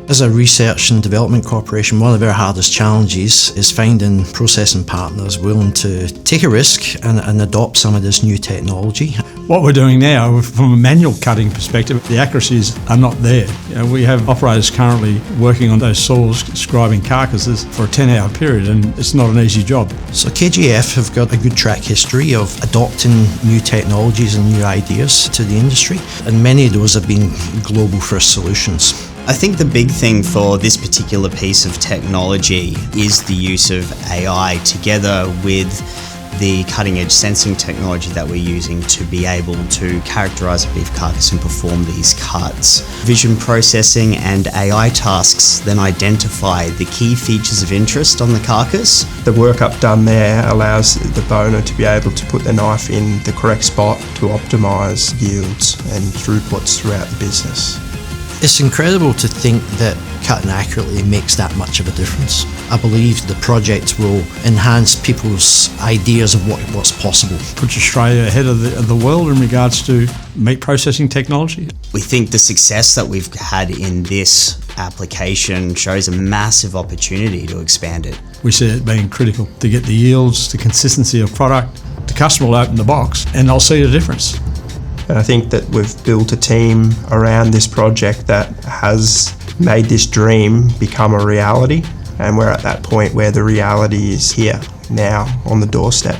As a research and development corporation, one of our hardest challenges is finding processing partners willing to take a risk and adopt some of this new technology. What we're doing now, from a manual cutting perspective, the accuracies are not there. We have operators currently working on those saws, scribing carcasses for a 10-hour period, and it's not an easy job. So KGF have got a good track history of adopting new technologies and new ideas to the industry, and many of those have been global first solutions. I think the big thing for this particular piece of technology is the use of AI together with the cutting-edge sensing technology that we're using to be able to characterise a beef carcass and perform these cuts. Vision processing and AI tasks then identify the key features of interest on the carcass. The workup done there allows the boner to be able to put the knife in the correct spot to optimise yields and throughputs throughout the business. It's incredible to think that cutting accurately makes that much of a difference. I believe the project will enhance people's ideas of what's possible. Puts Australia ahead of the world in regards to meat processing technology. We think the success that we've had in this application shows a massive opportunity to expand it. We see it being critical to get the yields, the consistency of product. The customer will open the box and they'll see the difference. And I think that we've built a team around this project that has made this dream become a reality, and we're at that point where the reality is here, now, on the doorstep.